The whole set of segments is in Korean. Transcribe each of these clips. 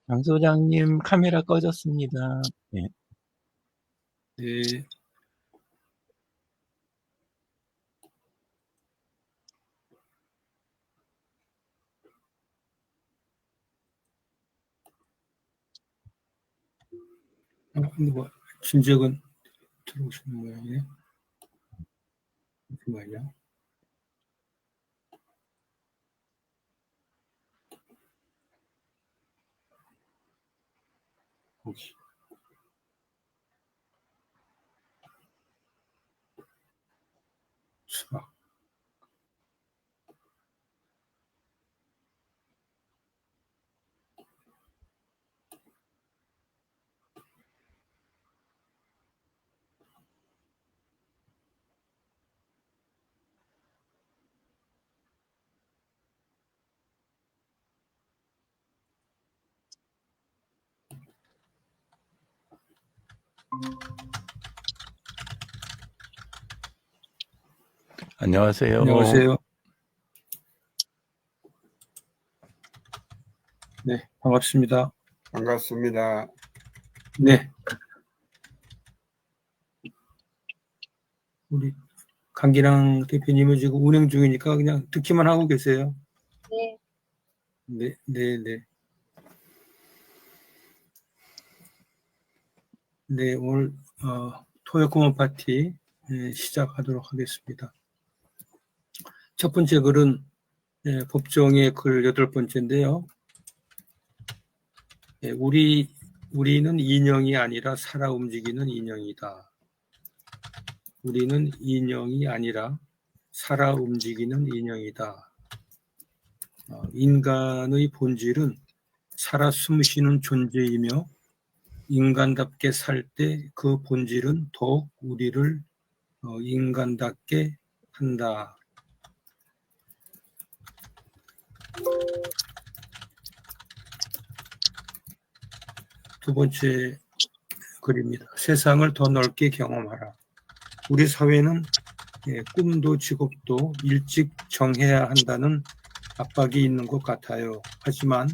장 소장님 카메라 꺼졌습니다. 네. 네. 뭐 진적은 들어오시는 모양이네. 잠깐만요. 혹시 수학. 안녕하세요. 안녕하세요. 네, 반갑습니다. 반갑습니다. 네. 우리 강기랑 대표님은 지금 운행 중이니까 그냥 듣기만 하고 계세요. 네. 네, 네, 네. 네, 오늘 토요 공원 파티 시작하도록 하겠습니다. 첫 번째 글은 법정의 글 8번째인데요. 우리는 인형이 아니라 살아 움직이는 인형이다. 우리는 인형이 아니라 살아 움직이는 인형이다. 인간의 본질은 살아 숨쉬는 존재이며 인간답게 살 때 그 본질은 더욱 우리를 인간답게 한다. 두 번째 글입니다. 세상을 더 넓게 경험하라. 우리 사회는 꿈도 직업도 일찍 정해야 한다는 압박이 있는 것 같아요. 하지만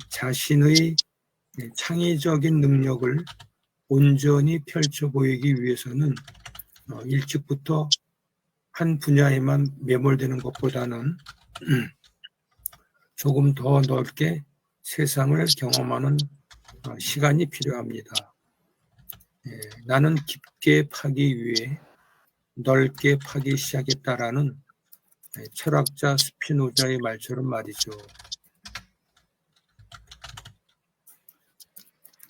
자신의 창의적인 능력을 온전히 펼쳐 보이기 위해서는 일찍부터 한 분야에만 매몰되는 것보다는 조금 더 넓게 세상을 경험하는 시간이 필요합니다. 나는 깊게 파기 위해 넓게 파기 시작했다라는 철학자 스피노자의 말처럼 말이죠.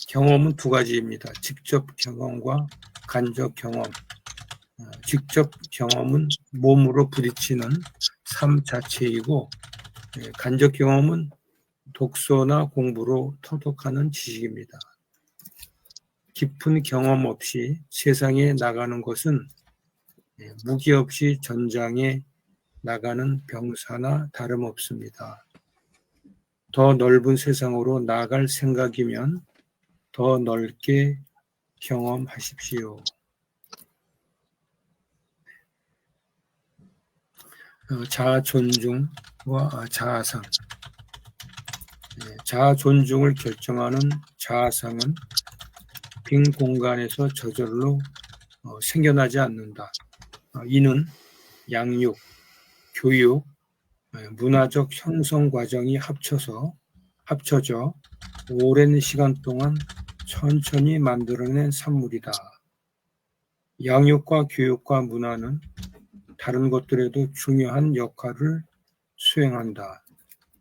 경험은 두 가지입니다. 직접 경험과 간접 경험. 직접 경험은 몸으로 부딪히는 삶 자체이고 간접 경험은 독서나 공부로 터득하는 지식입니다. 깊은 경험 없이 세상에 나가는 것은 무기 없이 전장에 나가는 병사나 다름없습니다. 더 넓은 세상으로 나갈 생각이면 더 넓게 경험하십시오. 자아 존중과 자아상. 자아 존중을 결정하는 자아상은 빈 공간에서 저절로 생겨나지 않는다. 이는 양육, 교육, 문화적 형성 과정이 합쳐져 오랜 시간 동안 천천히 만들어낸 산물이다. 양육과 교육과 문화는 다른 것들에도 중요한 역할을 수행한다.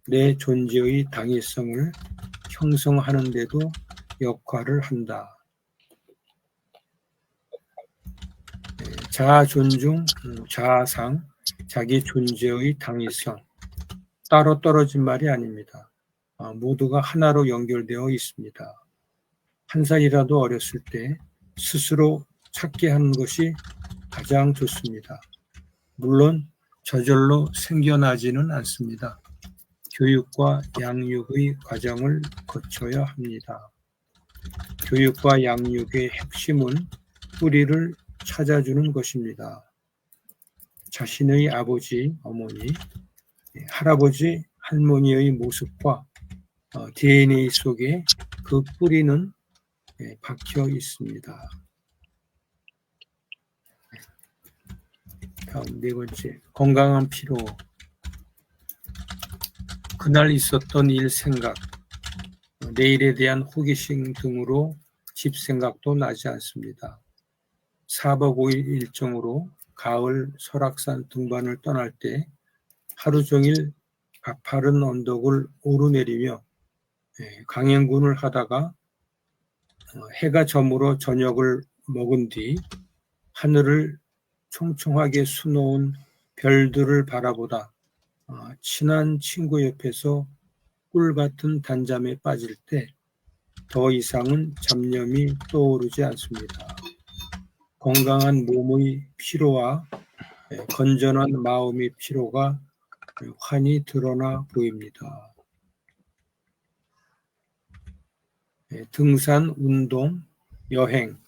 내 존재의 당위성을 형성하는 데도 역할을 한다. 자아 존중, 자아상, 자기 존재의 당위성. 따로 떨어진 말이 아닙니다. 모두가 하나로 연결되어 있습니다. 한 살이라도 어렸을 때 스스로 찾게 하는 것이 가장 좋습니다. 물론 저절로 생겨나지는 않습니다. 교육과 양육의 과정을 거쳐야 합니다. 교육과 양육의 핵심은 뿌리를 찾아주는 것입니다. 자신의 아버지, 어머니, 할아버지, 할머니의 모습과 DNA 속에 그 뿌리는 박혀 있습니다. 다음 네 번째, 건강한 피로. 그날 있었던 일 생각, 내일에 대한 호기심 등으로 집 생각도 나지 않습니다. 4박 5일 일정으로 가을 설악산 등반을 떠날 때 하루 종일 가파른 언덕을 오르내리며 강행군을 하다가 해가 저물어 저녁을 먹은 뒤 하늘을 총총하게 수놓은 별들을 바라보다 친한 친구 옆에서 꿀 같은 단잠에 빠질 때 더 이상은 잡념이 떠오르지 않습니다. 건강한 몸의 피로와 건전한 마음의 피로가 환히 드러나 보입니다. 등산, 운동, 여행,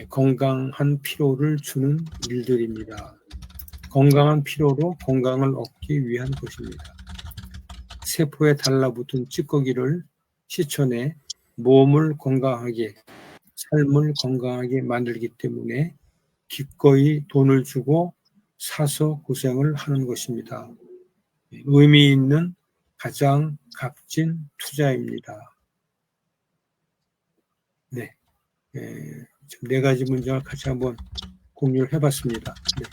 건강한 피로를 주는 일들입니다. 건강한 피로로 건강을 얻기 위한 것입니다. 세포에 달라붙은 찌꺼기를 씻어내 몸을 건강하게, 삶을 건강하게 만들기 때문에 기꺼이 돈을 주고 사서 고생을 하는 것입니다. 의미 있는 가장 값진 투자입니다. 네, 네 가지 문장을 같이 한번 공유를 해봤습니다. 네.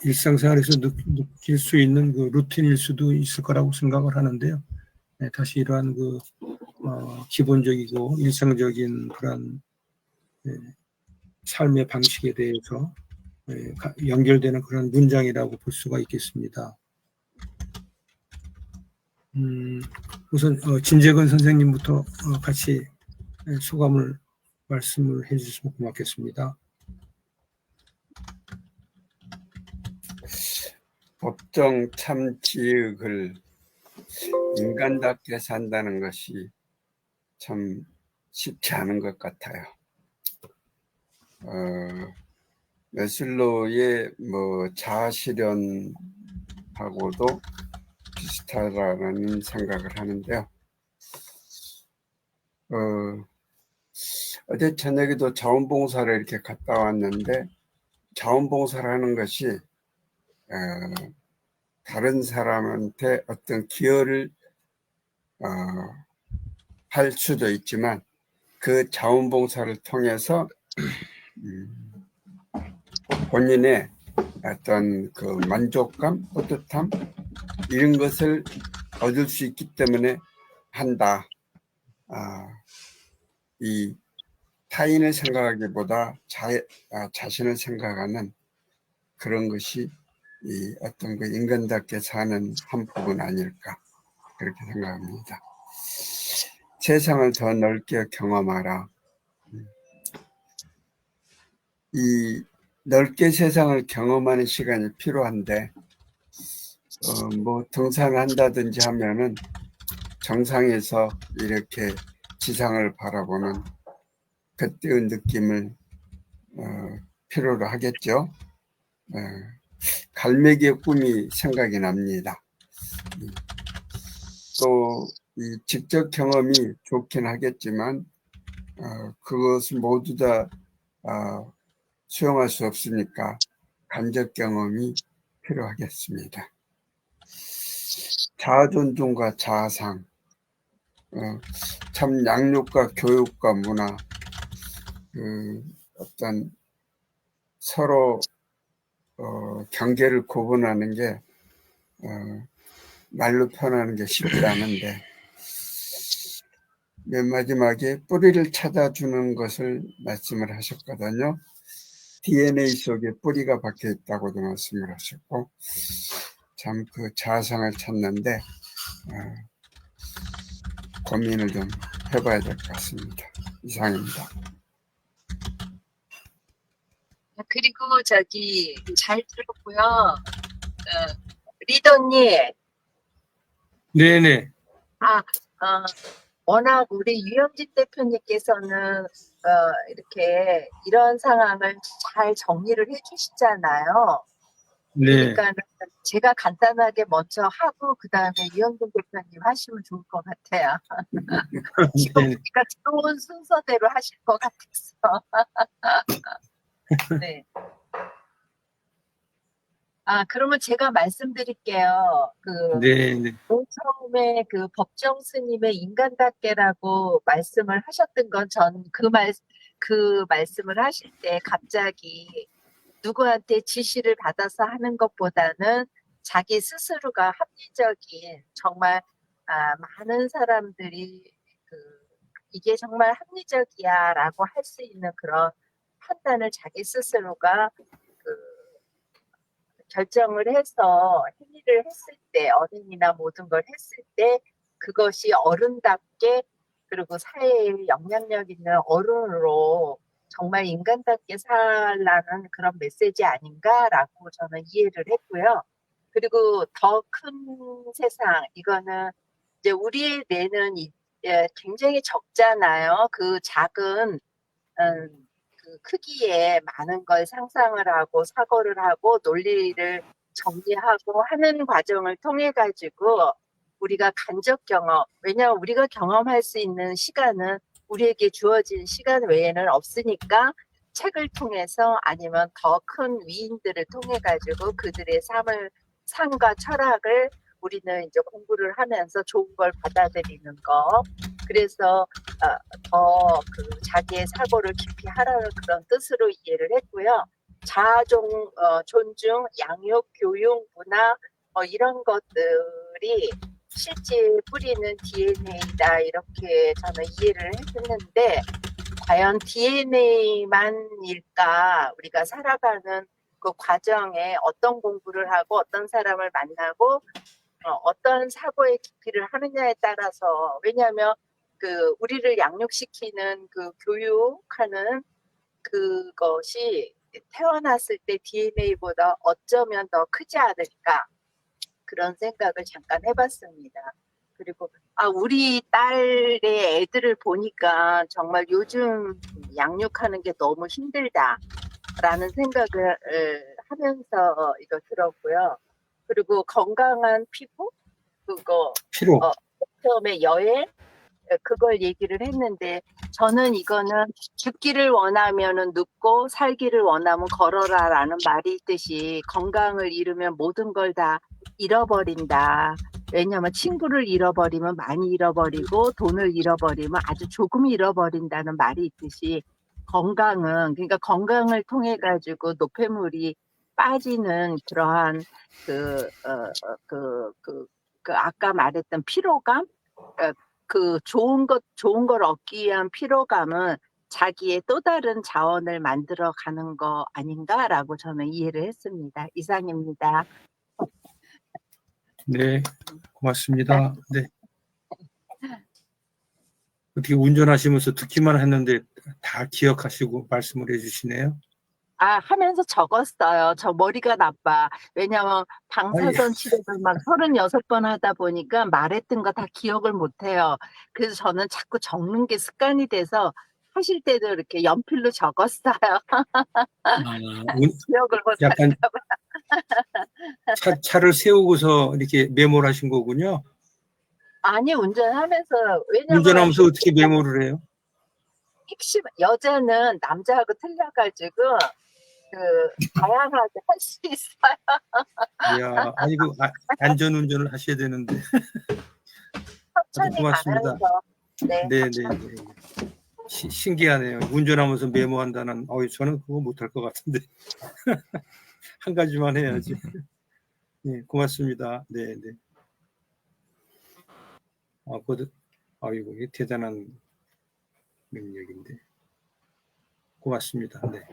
일상생활에서 느낄 수 있는 그 루틴일 수도 있을 거라고 생각을 하는데요. 네, 다시 이러한 그 기본적이고 일상적인 그런 삶의 방식에 대해서 연결되는 그런 문장이라고 볼 수가 있겠습니다. 우선 진재근 선생님부터 같이 소감을 말씀을 해주시면 고맙겠습니다. 법정 참지익을 인간답게 산다는 것이 참 쉽지 않은 것 같아요. 메슬로우의 자아실현하고도 비슷하다는 생각을 하는데요. 어제 저녁에도 자원봉사를 이렇게 갔다 왔는데, 자원봉사를 하는 것이 다른 사람한테 어떤 기여를 할 수도 있지만 그 자원봉사를 통해서 본인의 어떤 그 만족감, 뿌듯함 이런 것을 얻을 수 있기 때문에 한다. 이 타인을 생각하기보다 자신을 생각하는 그런 것이 이 어떤 그 인간답게 사는 한 부분 아닐까 그렇게 생각합니다. 세상을 더 넓게 경험하라. 이 넓게 세상을 경험하는 시간이 필요한데 등산을 한다든지 하면은 정상에서 이렇게 지상을 바라보는 그때의 느낌을 필요로 하겠죠. 갈매기의 꿈이 생각이 납니다. 또 이 직접 경험이 좋긴 하겠지만 그것을 모두 다 수용할 수 없으니까 간접 경험이 필요하겠습니다. 자아존중과 자아상, 참 양육과 교육과 문화, 어떤 서로 경계를 구분하는 게 말로 표현하는 게 쉽지 않은데, 맨 마지막에 뿌리를 찾아주는 것을 말씀을 하셨거든요. DNA 속에 뿌리가 박혀 있다고도 말씀을 하셨고, 참 그 자아상을 찾는데 고민을 좀 해봐야 될 것 같습니다. 이상입니다. 그리고 잘 들었고요. 리더님. 네네. 워낙 우리 유영진 대표님께서는 이렇게 이런 상황을 잘 정리를 해주시잖아요. 네. 그러니까 제가 간단하게 먼저 하고 그 다음에 유영준 대표님 하시면 좋을 것 같아요. 지금 네. 우리가 들어온 순서대로 하실 것 같아서. 네. 그러면 제가 말씀드릴게요. 네. 네. 맨 처음에 그 법정 스님의 인간답게라고 말씀을 하셨던 건 전 그 말씀을 하실 때 갑자기 누구한테 지시를 받아서 하는 것보다는 자기 스스로가 합리적인 정말 많은 사람들이 이게 정말 합리적이야라고 할 수 있는 그런 판단을 자기 스스로가 결정을 해서 행위를 했을 때 어른이나 모든 걸 했을 때 그것이 어른답게 그리고 사회에 영향력 있는 어른으로 정말 인간답게 살라는 그런 메시지 아닌가라고 저는 이해를 했고요. 그리고 더 큰 세상 이거는 이제 우리의 뇌는 굉장히 적잖아요. 그 작은 그 크기에 많은 걸 상상을 하고 사고를 하고 논리를 정리하고 하는 과정을 통해 가지고 우리가 간접 경험, 왜냐하면 우리가 경험할 수 있는 시간은 우리에게 주어진 시간 외에는 없으니까 책을 통해서 아니면 더 큰 위인들을 통해 가지고 그들의 삶과 철학을 우리는 이제 공부를 하면서 좋은 걸 받아들이는 거. 그래서 더 자기의 사고를 깊이 하라는 그런 뜻으로 이해를 했고요. 자아종, 존중, 양육, 교육, 문화 이런 것들이 실제 뿌리는 DNA다 이렇게 저는 이해를 했는데 과연 DNA만일까 우리가 살아가는 그 과정에 어떤 공부를 하고 어떤 사람을 만나고 어떤 사고의 깊이를 하느냐에 따라서 왜냐하면 우리를 양육시키는 그 교육하는 그것이 태어났을 때 DNA보다 어쩌면 더 크지 않을까 그런 생각을 잠깐 해봤습니다. 그리고 우리 딸의 애들을 보니까 정말 요즘 양육하는 게 너무 힘들다라는 생각을 하면서 이거 들었고요. 그리고 건강한 피부 피로. 처음에 여행 그걸 얘기를 했는데 저는 이거는 죽기를 원하면은 눕고 살기를 원하면 걸어라라는 말이 있듯이 건강을 잃으면 모든 걸 다 잃어버린다. 왜냐하면 친구를 잃어버리면 많이 잃어버리고 돈을 잃어버리면 아주 조금 잃어버린다는 말이 있듯이 건강은 그러니까 건강을 통해 가지고 노폐물이 빠지는 그러한 아까 말했던 피로감 좋은 걸 얻기 위한 피로감은 자기의 또 다른 자원을 만들어 가는 거 아닌가라고 저는 이해를 했습니다. 이상입니다. 네. 고맙습니다. 네. 어떻게 운전하시면서 듣기만 했는데 다 기억하시고 말씀을 해주시네요. 하면서 적었어요. 저 머리가 나빠. 왜냐면 방사선 치료를 막 36번 하다 보니까 말했던 거 다 기억을 못해요. 그래서 저는 자꾸 적는 게 습관이 돼서 하실 때도 이렇게 연필로 적었어요. 기억을 약간 못할까 봐. 차를 세우고서 이렇게 메모를 하신 거군요. 아니 운전하면서 왜냐면 운전하면서 어떻게 메모를 해요? 핵심 여자는 남자하고 틀려가지고 다양하게 할 수 있어요. 이야, 아니 안전 운전을 하셔야 되는데. 천천히 고맙습니다. 가면서. 네. 신기하네요. 운전하면서 메모한다는. 저는 그거 못할 것 같은데. 한 가지만 해야지. 네, 고맙습니다. 네. 이게 대단한 능력인데. 고맙습니다. 네.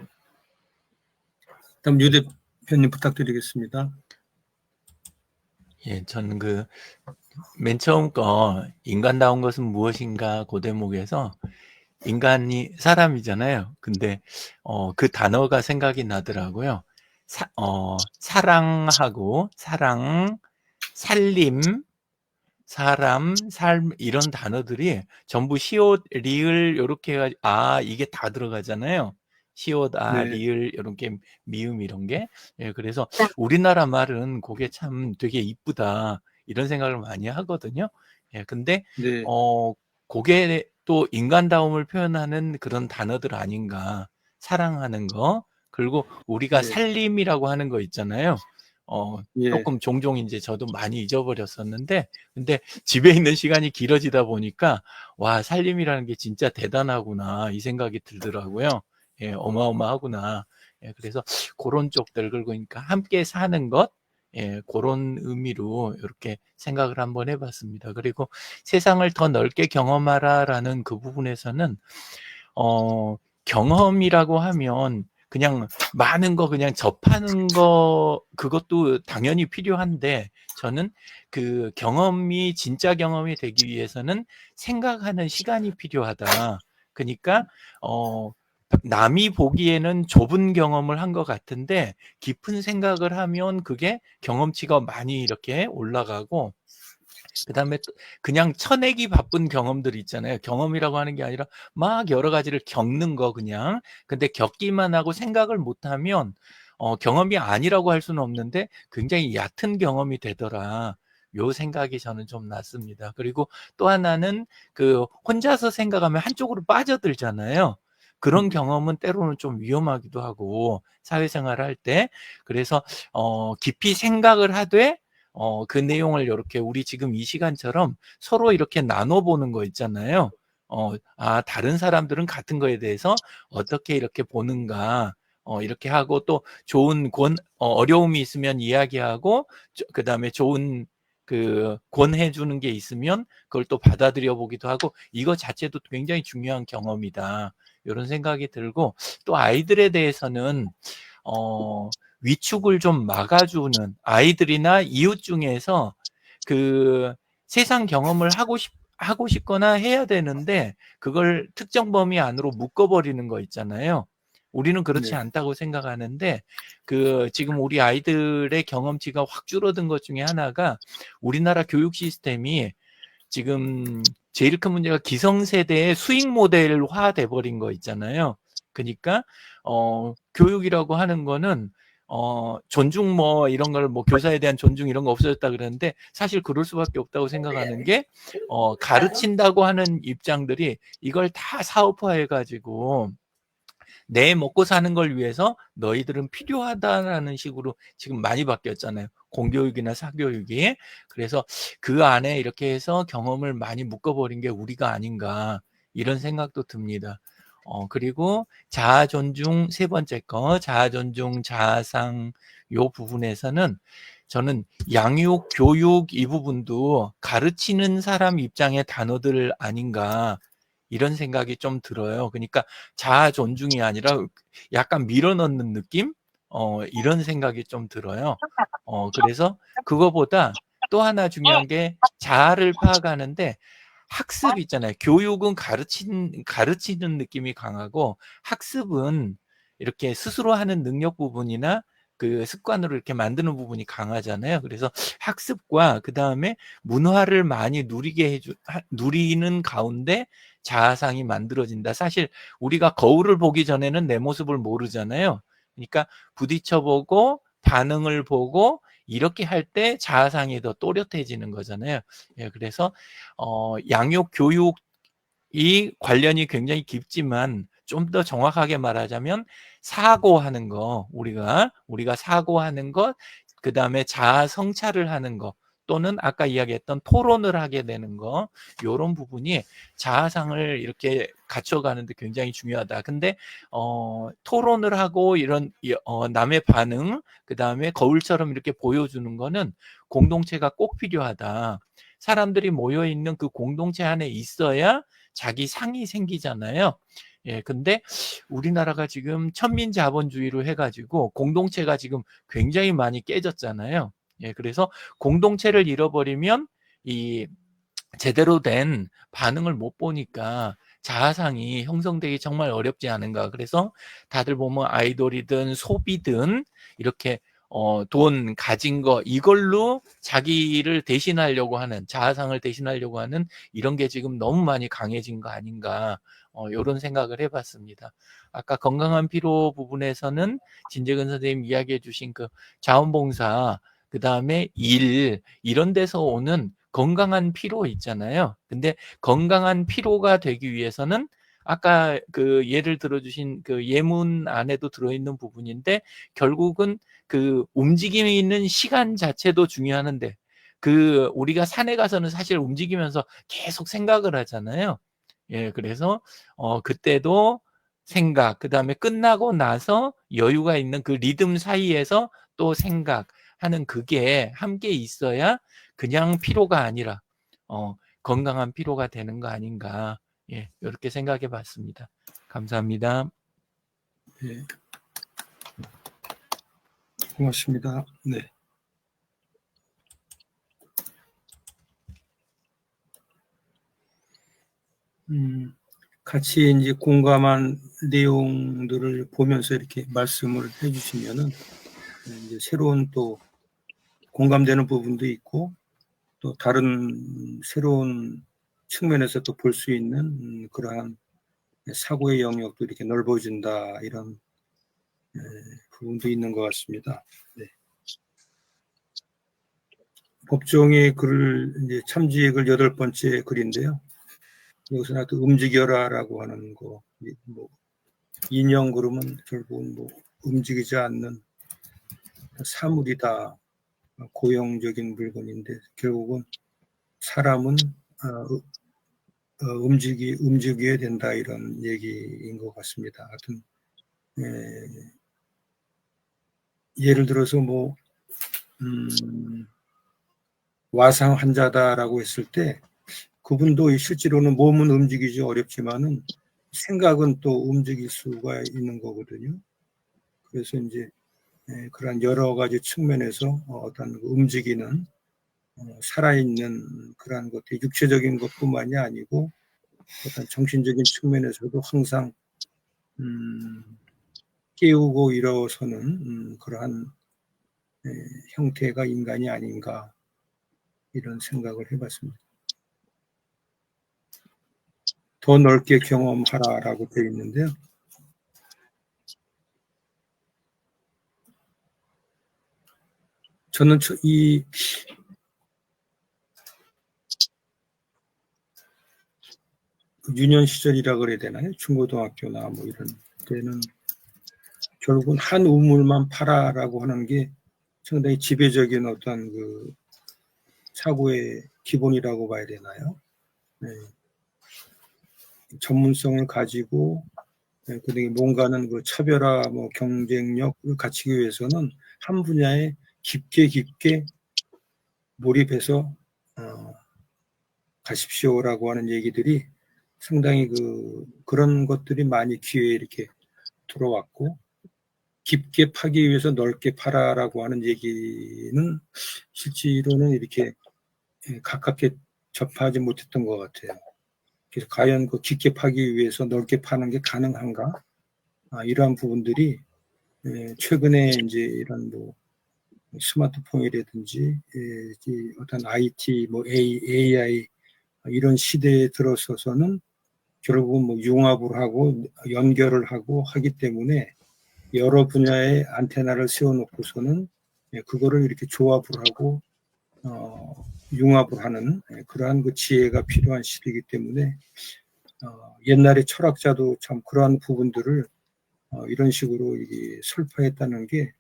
다음 유 대표님 부탁드리겠습니다. 예, 저는 맨 처음 거 인간다운 것은 무엇인가 그 대목에서 인간이 사람이잖아요. 근데 그 단어가 생각이 나더라고요. 사랑하고 사랑, 살림, 사람, 삶 이런 단어들이 전부 시옷, 리을 이렇게 해가지고 이게 다 들어가잖아요. 시옷, 네. 리을, 이런 게, 미음 이런 게. 예, 그래서 우리나라 말은 그게 참 되게 이쁘다. 이런 생각을 많이 하거든요. 예, 근데, 네. 그게 또 인간다움을 표현하는 그런 단어들 아닌가. 사랑하는 거. 그리고 우리가 네. 살림이라고 하는 거 있잖아요. 예. 조금 종종 이제 저도 많이 잊어버렸었는데, 근데 집에 있는 시간이 길어지다 보니까, 와, 살림이라는 게 진짜 대단하구나, 이 생각이 들더라고요. 예, 어마어마하구나. 예, 그래서 그런 쪽들, 그리고 그러니까 함께 사는 것, 예, 그런 의미로 이렇게 생각을 한번 해봤습니다. 그리고 세상을 더 넓게 경험하라라는 그 부분에서는, 경험이라고 하면 그냥 많은 거 그냥 접하는 거, 그것도 당연히 필요한데, 저는 그 경험이 진짜 경험이 되기 위해서는 생각하는 시간이 필요하다. 그러니까, 남이 보기에는 좁은 경험을 한 것 같은데, 깊은 생각을 하면 그게 경험치가 많이 이렇게 올라가고, 그 다음에 그냥 쳐내기 바쁜 경험들 있잖아요. 경험이라고 하는 게 아니라 막 여러 가지를 겪는 거 그냥. 근데 겪기만 하고 생각을 못하면 경험이 아니라고 할 수는 없는데 굉장히 얕은 경험이 되더라. 요 생각이 저는 좀 났습니다. 그리고 또 하나는 그 혼자서 생각하면 한쪽으로 빠져들잖아요. 그런 경험은 때로는 좀 위험하기도 하고 사회생활을 할 때. 그래서 깊이 생각을 하되 그 내용을 이렇게 우리 지금 이 시간처럼 서로 이렇게 나눠보는 거 있잖아요. 다른 사람들은 같은 거에 대해서 어떻게 이렇게 보는가, 이렇게 하고 또 좋은 어려움이 있으면 이야기하고, 그 다음에 좋은 권해 주는 게 있으면 그걸 또 받아들여 보기도 하고, 이거 자체도 굉장히 중요한 경험이다. 이런 생각이 들고, 또 아이들에 대해서는, 위축을 좀 막아주는 아이들이나 이웃 중에서 그 세상 경험을 하고 싶거나 해야 되는데 그걸 특정 범위 안으로 묶어버리는 거 있잖아요. 우리는 그렇지 네. 않다고 생각하는데 지금 우리 아이들의 경험치가 확 줄어든 것 중에 하나가 우리나라 교육 시스템이 지금 제일 큰 문제가 기성세대의 수익 모델화 돼버린 거 있잖아요. 그러니까 교육이라고 하는 거는 존중 이런 걸 교사에 대한 존중 이런 거 없어졌다 그러는데 사실 그럴 수밖에 없다고 생각하는 게 가르친다고 하는 입장들이 이걸 다 사업화해 가지고 내 먹고 사는 걸 위해서 너희들은 필요하다라는 식으로 지금 많이 바뀌었잖아요. 공교육이나 사교육이. 그래서 그 안에 이렇게 해서 경험을 많이 묶어버린 게 우리가 아닌가 이런 생각도 듭니다. 그리고 자아 존중 세 번째 거 자아 존중 자아상 요 부분에서는 저는 양육 교육 이 부분도 가르치는 사람 입장의 단어들 아닌가 이런 생각이 좀 들어요. 그러니까 자아 존중이 아니라 약간 밀어넣는 느낌? 이런 생각이 좀 들어요. 그래서 그거보다 또 하나 중요한 게 자아를 파악하는데 학습 있잖아요. 교육은 가르치는 느낌이 강하고 학습은 이렇게 스스로 하는 능력 부분이나 그 습관으로 이렇게 만드는 부분이 강하잖아요. 그래서 학습과 그 다음에 문화를 많이 누리는 가운데 자아상이 만들어진다. 사실 우리가 거울을 보기 전에는 내 모습을 모르잖아요. 그러니까 부딪혀보고 반응을 보고 이렇게 할 때 자아상이 더 또렷해지는 거잖아요. 예, 그래서 양육 교육이 관련이 굉장히 깊지만 좀 더 정확하게 말하자면 사고하는 거, 우리가 사고하는 것, 그 다음에 자아 성찰을 하는 거, 또는 아까 이야기했던 토론을 하게 되는 거, 이런 부분이 자아상을 이렇게 갖춰가는데 굉장히 중요하다. 근데 토론을 하고 이런 남의 반응, 그 다음에 거울처럼 이렇게 보여주는 거는 공동체가 꼭 필요하다. 사람들이 모여 있는 그 공동체 안에 있어야 자기 상이 생기잖아요. 예, 근데 우리나라가 지금 천민자본주의로 해가지고 공동체가 지금 굉장히 많이 깨졌잖아요. 예, 그래서 공동체를 잃어버리면 이 제대로 된 반응을 못 보니까 자아상이 형성되기 정말 어렵지 않은가. 그래서 다들 보면 아이돌이든 소비든 이렇게 돈, 가진 거, 이걸로 자기를 대신하려고 하는, 자아상을 대신하려고 하는 이런 게 지금 너무 많이 강해진 거 아닌가, 이런 생각을 해봤습니다. 아까 건강한 피로 부분에서는 진재근 선생님 이야기해 주신 그 자원봉사, 그 다음에 일, 이런 데서 오는 건강한 피로 있잖아요. 근데 건강한 피로가 되기 위해서는 아까 그 예를 들어주신 그 예문 안에도 들어있는 부분인데 결국은 그 움직임이 있는 시간 자체도 중요한데 그 우리가 산에 가서는 사실 움직이면서 계속 생각을 하잖아요. 예, 그래서 그때도 생각, 그 다음에 끝나고 나서 여유가 있는 그 리듬 사이에서 또 생각하는 그게 함께 있어야 그냥 피로가 아니라 건강한 피로가 되는 거 아닌가. 예, 이렇게 생각해 봤습니다. 감사합니다. 예, 고맙습니다. 네. 같이 이제 공감한 내용들을 보면서 이렇게 말씀을 해주시면은 이제 새로운 또 공감되는 부분도 있고 또 다른 새로운 측면에서 또 볼 수 있는 그러한 사고의 영역도 이렇게 넓어진다 이런 부분도 있는 것 같습니다. 네. 법정의 글을 이제 참지의 글 8번째 글인데요. 여기서 나도 움직여라라고 하는 거, 뭐 인형 그러면 결국은 뭐 움직이지 않는 사물이다, 고형적인 물건인데 결국은 사람은 움직여야 된다 이런 얘기인 것 같습니다. 하여튼 예를 들어서 뭐 와상 환자다라고 했을 때 그분도 실제로는 몸은 움직이기 어렵지만은 생각은 또 움직일 수가 있는 거거든요. 그래서 이제 그런 여러 가지 측면에서 어떤 움직이는 살아있는 그런 것들 육체적인 것뿐만이 아니고 어떤 정신적인 측면에서도 항상 깨우고 일어서는 그러한 형태가 인간이 아닌가 이런 생각을 해봤습니다. 더 넓게 경험하라라고 되어 있는데요. 저는 이 유년 시절이라 그래야 되나요? 중고등학교나 뭐 이런 때는 결국은 한 우물만 팔아라고 하는 게 상당히 지배적인 어떤 그 사고의 기본이라고 봐야 되나요? 네. 전문성을 가지고 그다음에 뭔가는 그 차별화, 뭐 경쟁력을 갖추기 위해서는 한 분야에 깊게 몰입해서 가십시오라고 하는 얘기들이 상당히 그런 것들이 많이 귀에 이렇게 들어왔고 깊게 파기 위해서 넓게 파라라고 하는 얘기는 실제로는 이렇게 가깝게 접하지 못했던 것 같아요. 그래서 과연 그 깊게 파기 위해서 넓게 파는 게 가능한가? 이러한 부분들이 최근에 이제 이런 뭐 스마트폰이라든지 어떤 IT, 뭐 AI 이런 시대에 들어서서는 결국은 뭐 융합을 하고 연결을 하고 하기 때문에 여러 분야의 안테나를 세워놓고서는 그거를 이렇게 조합을 하고 융합을 하는 그러한 그 지혜가 필요한 시대이기 때문에 옛날에 철학자도 참 그러한 부분들을 이런 식으로 이게 설파했다는 게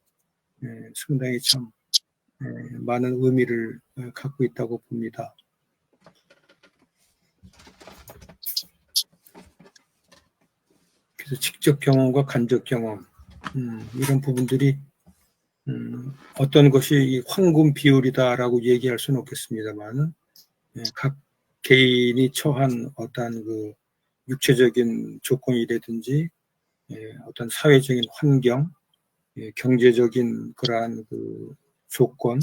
상당히 참 많은 의미를 갖고 있다고 봅니다. 그래서 직접 경험과 간접 경험 이런 부분들이 어떤 것이 황금 비율이다라고 얘기할 수는 없겠습니다만은 각 개인이 처한 어떤 그 육체적인 조건이라든지 어떤 사회적인 환경, 경제적인 그러한 그 조건,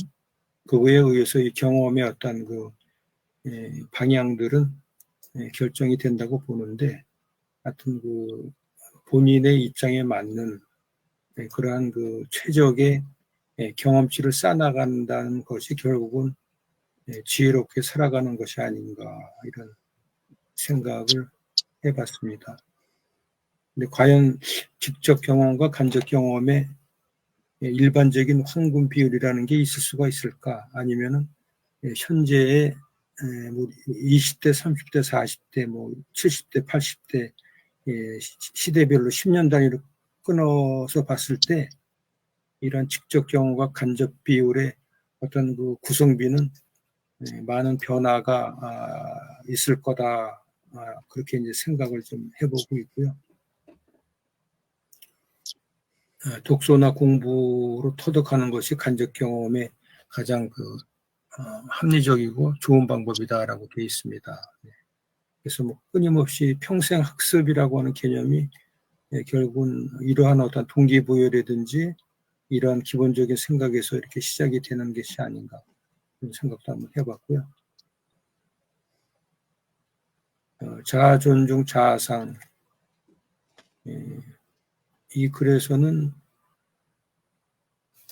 그거에 의해서 이 경험의 어떤 그 방향들은 결정이 된다고 보는데, 하여튼 그 본인의 입장에 맞는 그러한 그 최적의 경험치를 쌓아나간다는 것이 결국은 지혜롭게 살아가는 것이 아닌가 이런 생각을 해봤습니다. 근데 과연 직접 경험과 간접 경험의 일반적인 황금 비율이라는 게 있을 수가 있을까? 아니면은 현재의 20대, 30대, 40대, 70대, 80대 시대별로 10년 단위로 끊어서 봤을 때 이런 직접 경험과 간접 비율의 어떤 그 구성비는 많은 변화가 있을 거다. 그렇게 이제 생각을 좀 해보고 있고요. 독서나 공부로 터득하는 것이 간접 경험의 가장 합리적이고 좋은 방법이다라고 되어 있습니다. 그래서 끊임없이 평생 학습이라고 하는 개념이 결국은 이러한 어떤 동기부여라든지 이러한 기본적인 생각에서 이렇게 시작이 되는 것이 아닌가 그런 생각도 한번 해봤고요. 자아 존중, 자아상 이 글에서는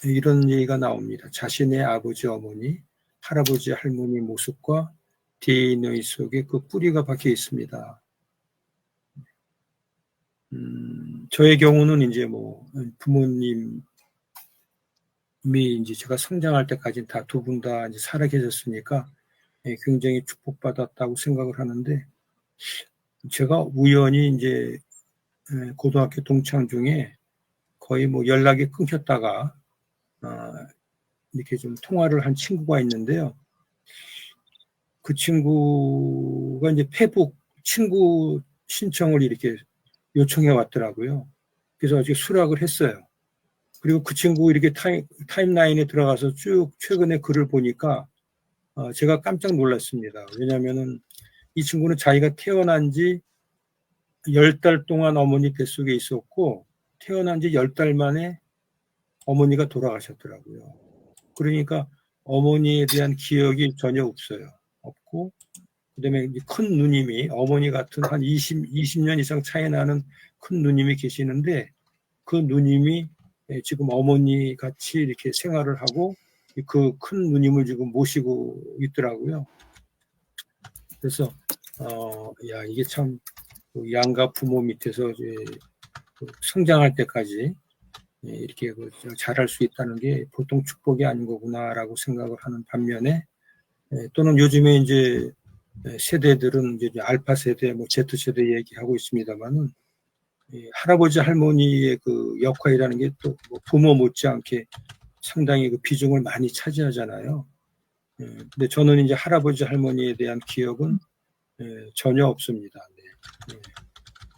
이런 얘기가 나옵니다. 자신의 아버지, 어머니, 할아버지, 할머니 모습과 DNA 속에 그 뿌리가 박혀 있습니다. 저의 경우는 이제 부모님이 이제 제가 성장할 때까지 다 두 분 다 이제 살아 계셨으니까 굉장히 축복받았다고 생각을 하는데 제가 우연히 이제 고등학교 동창 중에 거의 연락이 끊겼다가 이렇게 좀 통화를 한 친구가 있는데요. 그 친구가 이제 페북 친구 신청을 이렇게 요청해 왔더라고요. 그래서 아직 수락을 했어요. 그리고 그 친구 이렇게 타임라인에 들어가서 쭉 최근에 글을 보니까 제가 깜짝 놀랐습니다. 왜냐하면은 이 친구는 자기가 태어난 지 10달 동안 어머니 뱃속에 있었고 태어난 지 10달 만에 어머니가 돌아가셨더라고요. 그러니까 어머니에 대한 기억이 전혀 없고 그다음에 큰 누님이 어머니 같은 한 20년 이상 차이 나는 큰 누님이 계시는데 그 누님이 지금 어머니 같이 이렇게 생활을 하고 그 큰 누님을 지금 모시고 있더라고요. 그래서 이게 참 양가 부모 밑에서 이제 성장할 때까지 이렇게 잘할 수 있다는 게 보통 축복이 아닌 거구나라고 생각을 하는 반면에 또는 요즘에 이제 세대들은 이제 알파 세대, Z 세대 얘기하고 있습니다만은 할아버지 할머니의 그 역할이라는 게 또 부모 못지않게 상당히 그 비중을 많이 차지하잖아요. 근데 저는 이제 할아버지 할머니에 대한 기억은 전혀 없습니다.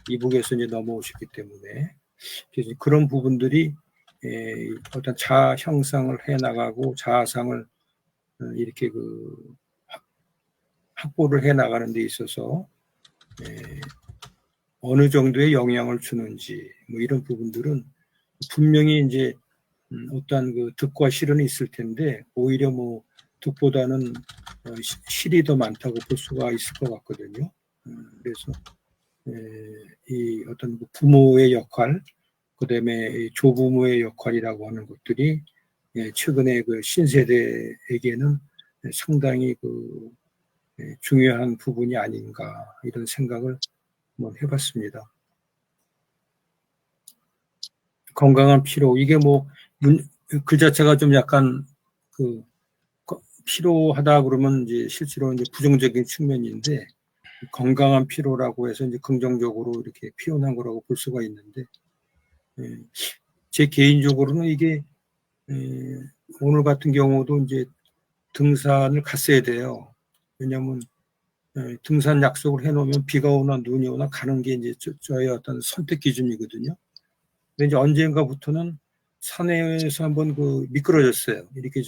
이북에서 이제 넘어오셨기 때문에 그래서 그런 부분들이 어떤 자아 형상을 해 나가고 자아상을 이렇게 확보를 해 나가는 데 있어서 어느 정도의 영향을 주는지 이런 부분들은 분명히 이제 어떤 그 득과 실은 있을 텐데 오히려 득보다는 실이 더 많다고 볼 수가 있을 것 같거든요. 그래서 이 어떤 부모의 역할, 그다음에 조부모의 역할이라고 하는 것들이 최근에 그 신세대에게는 상당히 중요한 부분이 아닌가 이런 생각을 한번 해봤습니다. 건강한 피로 이게 글 자체가 좀 약간 피로하다 그러면 이제 실제로 이제 부정적인 측면인데 건강한 피로라고 해서 이제 긍정적으로 이렇게 표현한 거라고 볼 수가 있는데 제 개인적으로는 이게 오늘 같은 경우도 이제 등산을 갔어야 돼요. 왜냐하면 등산 약속을 해놓으면 비가 오나 눈이 오나 가는 게 이제 저의 어떤 선택 기준이거든요. 근데 이제 언젠가부터는 산에서 한번 미끄러졌어요. 이렇게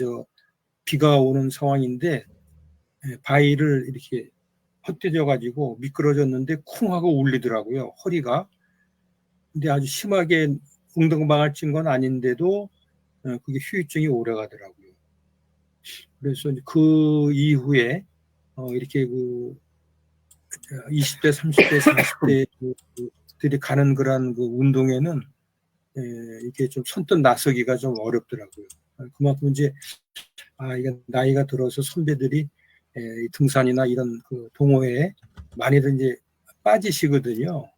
비가 오는 상황인데 바위를 이렇게 헛디뎌 가지고 미끄러졌는데 쿵 하고 울리더라고요. 허리가. 근데 아주 심하게 웅덩방아를 찐 건 아닌데도 그게 후유증이 오래 가더라고요. 그래서 그 이후에 이렇게 20대, 30대, 40대들이 가는 그런 운동에는 이게 좀 선뜻 나서기가 좀 어렵더라고요. 그만큼 이제 이게 나이가 들어서 선배들이 이 등산이나 이런 그 동호회에 많이들 이제 빠지시거든요.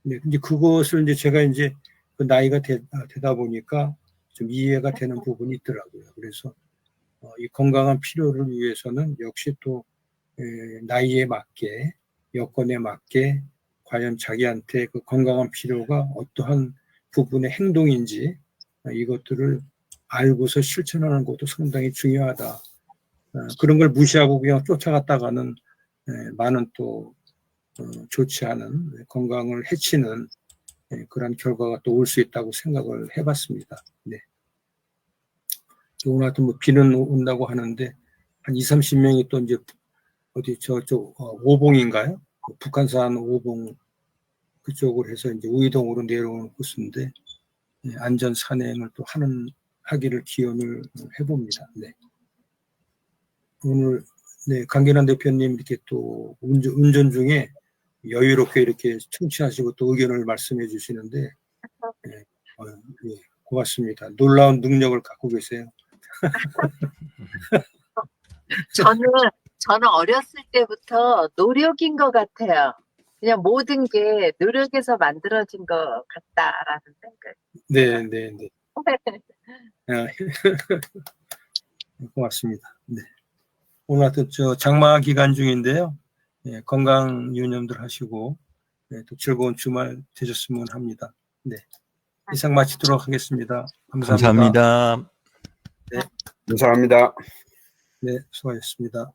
네, 근데 그것을 이제 제가 이제 그 나이가 되다 보니까 좀 이해가 되는 부분이 있더라고요. 그래서 이 건강한 필요를 위해서는 역시 또 나이에 맞게 여건에 맞게 과연 자기한테 그 건강한 필요가 어떠한 부분의 행동인지 이것들을 알고서 실천하는 것도 상당히 중요하다. 그런 걸 무시하고 그냥 쫓아갔다가는 많은 또 좋지 않은 건강을 해치는 그런 결과가 또 올 수 있다고 생각을 해봤습니다. 네. 또 오늘 하여튼 뭐 비는 온다고 하는데 한 20, 30명이 또 이제 어디 저쪽 오봉인가요? 북한산 오봉 그쪽으로 해서 이제 우이동으로 내려오는 코스인데 안전 산행을 또 하기를 기원을 해봅니다. 네. 오늘 강기란 대표님 이렇게 또 운전 중에 여유롭게 이렇게 청취하시고 또 의견을 말씀해 주시는데 고맙습니다. 놀라운 능력을 갖고 계세요. 저는 어렸을 때부터 노력인 것 같아요. 그냥 모든 게 노력에서 만들어진 것 같다라는 생각. 네. 고맙습니다. 네. 오늘 하여튼 장마 기간 중인데요. 건강 유념들 하시고 또 즐거운 주말 되셨으면 합니다. 네. 이상 마치도록 하겠습니다. 감사합니다. 감사합니다. 감사합니다. 네, 수고하셨습니다.